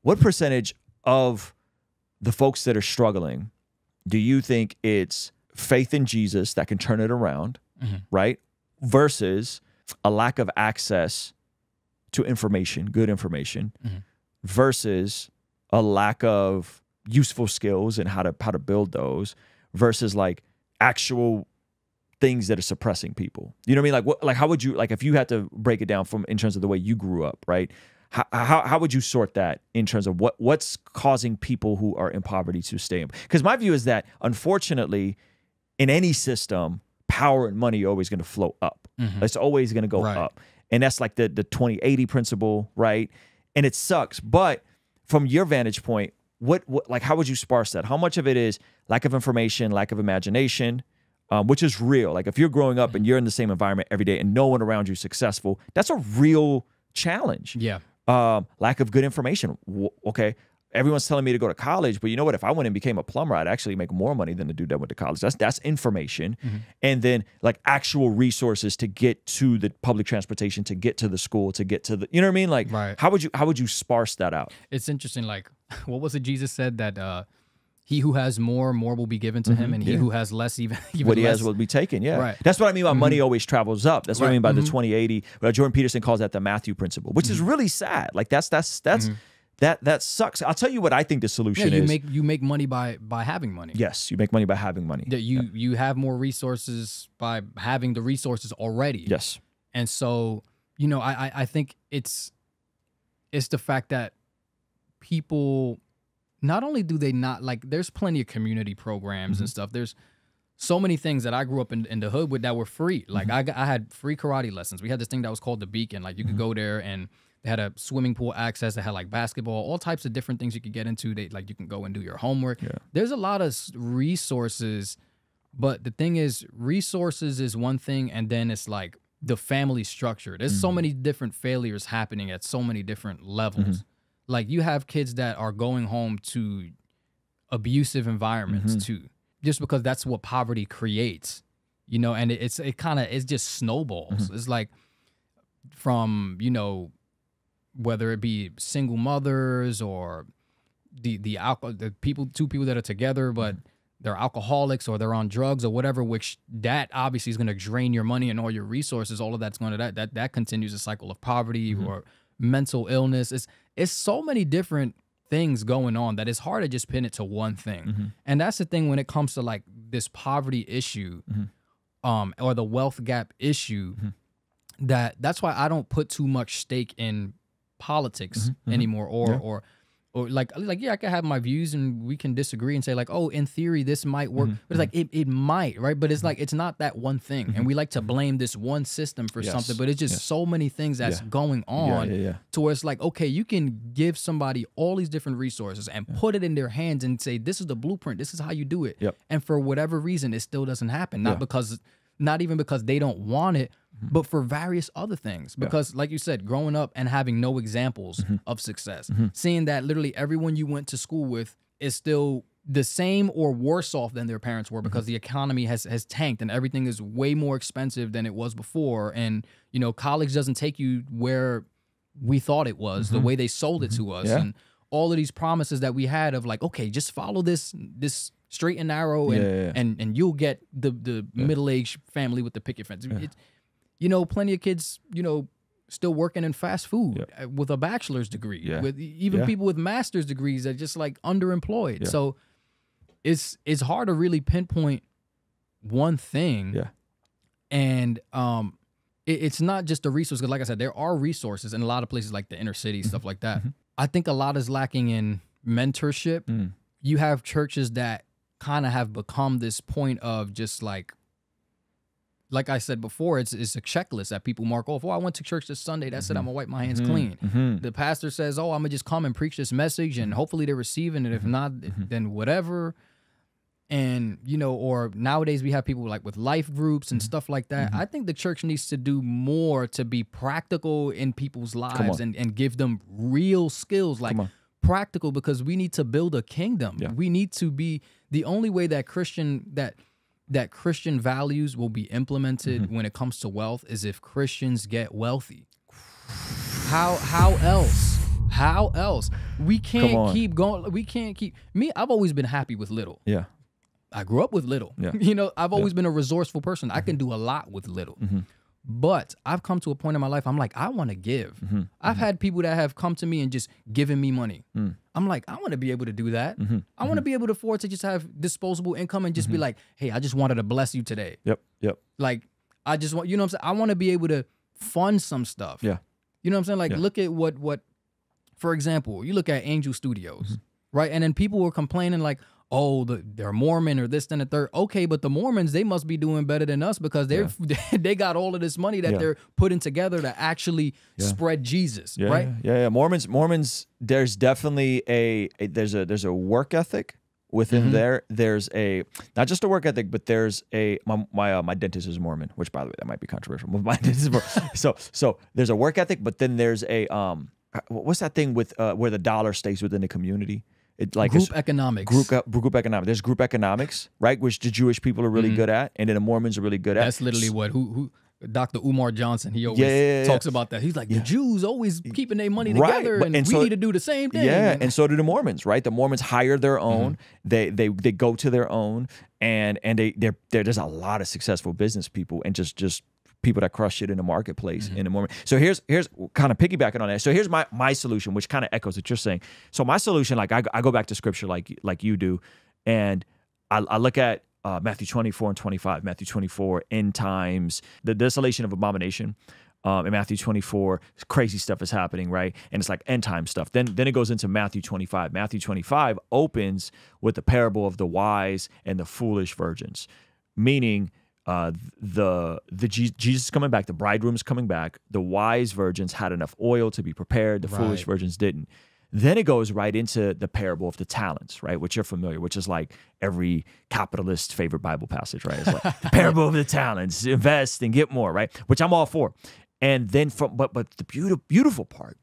what percentage of the folks that are struggling do you think it's faith in Jesus that can turn it around, right? Versus a lack of access to information, good information, versus a lack of useful skills and how to build those, versus like actual things that are suppressing people. You know what I mean? Like how would you, like if you had to break it down from in terms of the way you grew up, right? How would you sort that in terms of what's causing people who are in poverty to stay in? Because my view is that unfortunately, in any system, power and money are always going to flow up. It's always going to go up, and that's like the 20/80 principle, right? And it sucks. But from your vantage point, what like how would you sparse that? How much of it is lack of information, lack of imagination, which is real? Like if you're growing up and you're in the same environment every day and no one around you is successful, that's a real challenge. Yeah. Lack of good information. Okay, everyone's telling me to go to college, but you know what? If I went and became a plumber, I'd actually make more money than the dude that went to college. That's information. And then like actual resources to get to the public transportation, to get to the school, to get to the, you know what I mean? Like, how would you sparse that out? It's interesting. Like, what was it Jesus said that he who has more will be given to him, and he who has less, even what he less has will be taken. Yeah, that's what I mean by money always travels up. That's what I mean by the 20/80. Jordan Peterson calls that the Matthew principle, which is really sad. Like that sucks. I'll tell you what I think the solution is. You make money by having money. Yes, you make money by having money. That you have more resources by having the resources already. Yes, and so I think it's the fact that people. Not only do they not, like, there's plenty of community programs and stuff. There's so many things that I grew up in the hood with that were free. Like, I had free karate lessons. We had this thing that was called the Beacon. Like, you could go there, and they had a swimming pool access. They had, like, basketball, all types of different things you could get into. Like, you can go and do your homework. There's a lot of resources, but the thing is, resources is one thing, and then it's, like, the family structure. There's so many different failures happening at so many different levels. Like, you have kids that are going home to abusive environments too, just because that's what poverty creates, and it just snowballs. It's like from, whether it be single mothers or the two people that are together, but they're alcoholics or they're on drugs or whatever, which that obviously is going to drain your money and all your resources. All of that's going to, that continues a cycle of poverty or mental illness. It's so many different things going on that it's hard to just pin it to one thing. And that's the thing when it comes to like this poverty issue or the wealth gap issue, that's why I don't put too much stake in politics anymore or like yeah, I can have my views and we can disagree and say like, oh, in theory this might work, but it's like it might, right? But it's like it's not that one thing, and we like to blame this one system for something, but it's just so many things that's going on to where it's like, okay, you can give somebody all these different resources and put it in their hands and say this is the blueprint, this is how you do it, and for whatever reason it still doesn't happen, not even because they don't want it, but for various other things. Because like you said, growing up and having no examples of success, seeing that literally everyone you went to school with is still the same or worse off than their parents were because the economy has tanked and everything is way more expensive than it was before. And, college doesn't take you where we thought it was, the way they sold it to us. And all of these promises that we had of like, okay, just follow this straight and narrow and you'll get the middle-aged family with the picket fence. Plenty of kids, still working in fast food with a bachelor's degree, with even people with master's degrees that just like underemployed. So it's hard to really pinpoint one thing. And it's not just a resource, because like I said, there are resources in a lot of places like the inner city, stuff like that. I think a lot is lacking in mentorship. You have churches that kind of have become this point of just like I said before, it's a checklist that people mark off. Oh, I went to church this Sunday. That's it. I'm going to wipe my hands clean. The pastor says, oh, I'm going to just come and preach this message and hopefully they're receiving it. If not, then whatever. And, or nowadays we have people like with life groups and stuff like that. I think the church needs to do more to be practical in people's lives and give them real skills, like practical, because we need to build a kingdom. We need to be the only way that Christian values will be implemented when it comes to wealth is if Christians get wealthy. How else? How else? We can't keep going. We can't keep me. I've always been happy with little. Yeah. I grew up with little. Yeah. You know, I've always been a resourceful person. I can do a lot with little. But I've come to a point in my life, I'm like, I want to give. I've had people that have come to me and just given me money. I'm like, I want to be able to do that. I want to be able to afford to just have disposable income and just be like, hey, I just wanted to bless you today. Yep. Like, I just want, you know what I'm saying? I want to be able to fund some stuff. Yeah. You know what I'm saying? Like, look at what, for example, you look at Angel Studios, right? And then people were complaining like, oh, they're Mormon or this, then the third. Okay, but the Mormons, they must be doing better than us because they got all of this money that they're putting together to actually spread Jesus, right? Yeah. Mormons. There's definitely there's a work ethic within there. There's not just a work ethic, but there's my dentist is Mormon, which by the way that might be controversial. But my dentist is Mormon. So there's a work ethic, but then there's what's that thing with where the dollar stays within the community? Like group economics. Group economics. There's group economics, right? Which the Jewish people are really good at, and then the Mormons are really good at. That's literally what who Dr. Umar Johnson, he always talks about that. He's like, the Jews always keeping their money together, and we need to do the same thing. Yeah, and so do the Mormons, right? The Mormons hire their own. They go to their own, and there's a lot of successful business people and just people that crush it in the marketplace in the Mormon. So here's kind of piggybacking on that. So here's my solution, which kind of echoes what you're saying. So my solution, like I go back to scripture like you do, and I look at Matthew 24 and 25. Matthew 24, end times, the desolation of abomination. In Matthew 24, crazy stuff is happening, right? And it's like end time stuff. Then it goes into Matthew 25. Matthew 25 opens with the parable of the wise and the foolish virgins, meaning Jesus is coming back, the bridegroom is coming back. The wise virgins had enough oil to be prepared. The foolish virgins didn't. Then it goes right into the parable of the talents, right? Which you're familiar, which is like every capitalist's favorite Bible passage, right? It's like the parable of the talents, invest and get more, right? Which I'm all for. And then but the beautiful part,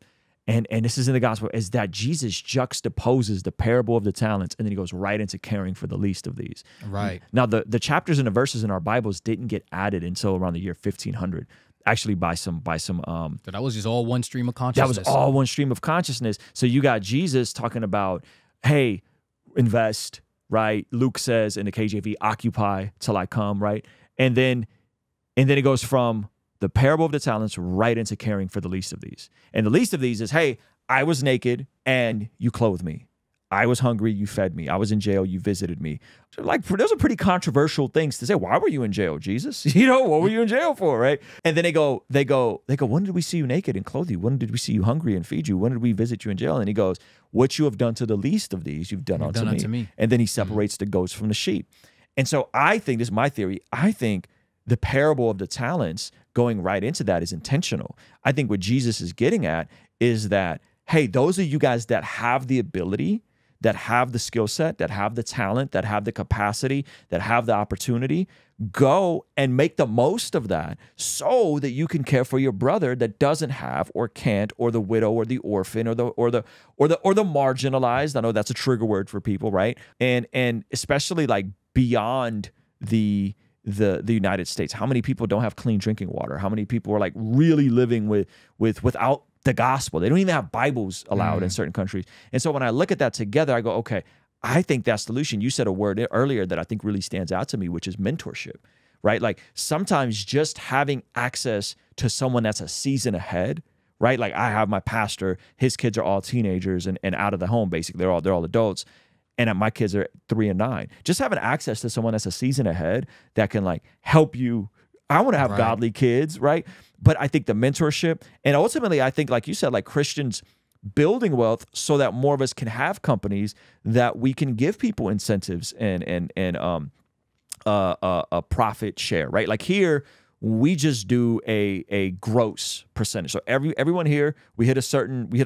and this is in the gospel, is that Jesus juxtaposes the parable of the talents, and then he goes right into caring for the least of these. Right. Now, the chapters and the verses in our Bibles didn't get added until around the year 1500. Actually, by some. So that was just all one stream of consciousness. That was all one stream of consciousness. So you got Jesus talking about, hey, invest, right? Luke says in the KJV, occupy till I come, right? And then it goes from the parable of the talents right into caring for the least of these. And the least of these is, hey, I was naked and you clothed me. I was hungry, you fed me. I was in jail, you visited me. So like, those are pretty controversial things to say. Why were you in jail, Jesus? You know, what were you in jail for, right? And then they go, when did we see you naked and clothe you? When did we see you hungry and feed you? When did we visit you in jail? And he goes, what you have done to the least of these, you've done unto me. And then he separates the goats from the sheep. And so I think, this is my theory, I think the parable of the talents going right into that is intentional. I think what Jesus is getting at is that, hey, those of you guys that have the ability, that have the skill set, that have the talent, that have the capacity, that have the opportunity, go and make the most of that so that you can care for your brother that doesn't have or can't, or the widow or the orphan or the marginalized. I know that's a trigger word for people, right? And especially like beyond the United States. How many people don't have clean drinking water? How many people are like really living without the gospel? They don't even have Bibles allowed in certain countries. And so when I look at that together, I go, okay, I think that's the solution. You said a word earlier that I think really stands out to me, which is mentorship, right? Like sometimes just having access to someone that's a season ahead, right? Like I have my pastor, his kids are all teenagers and out of the home, basically. They're all adults. And my kids are 3 and 9. Just having access to someone that's a season ahead that can like help you. I want to have godly kids, right? But I think the mentorship, and ultimately I think, like you said, like Christians building wealth so that more of us can have companies that we can give people incentives and a profit share, right? Like here, we just do a gross percentage. So everyone here, we hit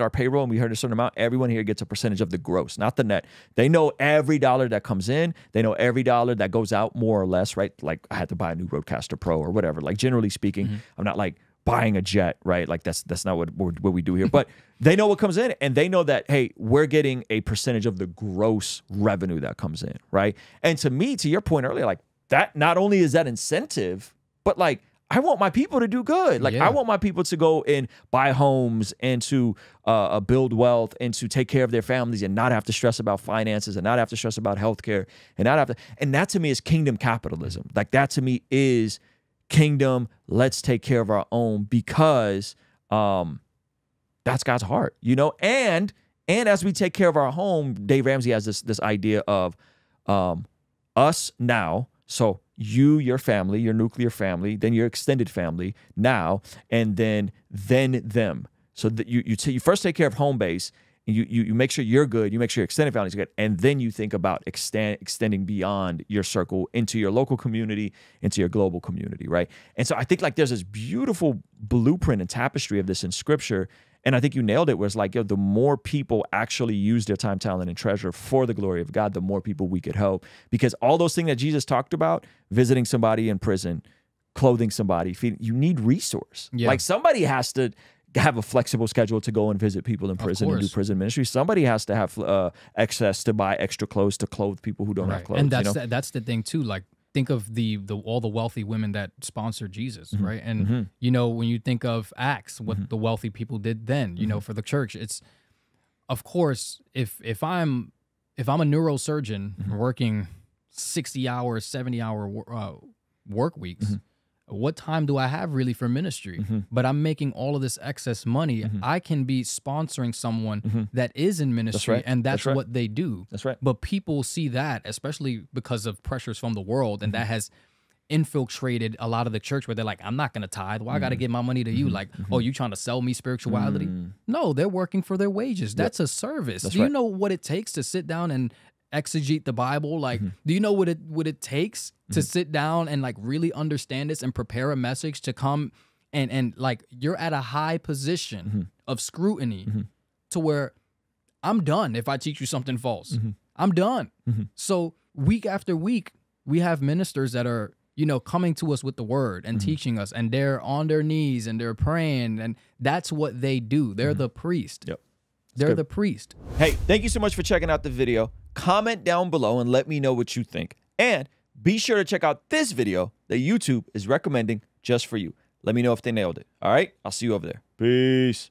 our payroll and we hit a certain amount. Everyone here gets a percentage of the gross, not the net. They know every dollar that comes in. They know every dollar that goes out, more or less, right? Like I had to buy a new Roadcaster Pro or whatever. Like generally speaking, I'm not like buying a jet, right? Like that's not what we do here. But they know what comes in, and they know that, hey, we're getting a percentage of the gross revenue that comes in, right? And to me, to your point earlier, like that, not only is that incentive, but like I want my people to do good. Like, Yeah. I want my people to go and buy homes and to build wealth and to take care of their families and not have to stress about finances and not have to stress about healthcare and not have to. And that to me is kingdom capitalism. Like, that to me is kingdom. Let's take care of our own, because that's God's heart, you know? And as we take care of our home, Dave Ramsey has this idea of us now. So you, your family, your nuclear family, then your extended family now, and then them. So that you first take care of home base, and you make sure you're good, you make sure your extended family's good, and then you think about extending beyond your circle into your local community, into your global community, right? And so I think like there's this beautiful blueprint and tapestry of this in Scripture. And I think you nailed it, where it's like, yo, the more people actually use their time, talent, and treasure for the glory of God, the more people we could help. Because all those things that Jesus talked about, visiting somebody in prison, clothing somebody, feeding, you need resource. Yeah. Like, somebody has to have a flexible schedule to go and visit people in prison and do prison ministry. Somebody has to have access to buy extra clothes to clothe people who don't have clothes. And that's the thing too. Like, think of all the wealthy women that sponsored Jesus, right? And you know, when you think of Acts, what the wealthy people did then, you know, for the church, it's, of course, if I'm a neurosurgeon working 60-hour, 70-hour work weeks, what time do I have really for ministry? But I'm making all of this excess money. I can be sponsoring someone that is in ministry, and that's what they do. That's right. But people see that, especially because of pressures from the world, and that has infiltrated a lot of the church, where they're like, I'm not going to tithe. Why I got to give my money to you? Like, oh, you trying to sell me spirituality? No, they're working for their wages. That's a service. Do you know what it takes to sit down and exegete the Bible? Like, do you know what it takes to sit down and like really understand this and prepare a message to come and like, you're at a high position of scrutiny to where I'm done if I teach you something false. I'm done. So week after week, we have ministers that are, you know, coming to us with the word and teaching us, and they're on their knees and they're praying, and that's what they do. They're the priest. Yep. They're the priest. Hey, thank you so much for checking out the video. Comment down below and let me know what you think. And be sure to check out this video that YouTube is recommending just for you. Let me know if they nailed it. All right? I'll see you over there. Peace.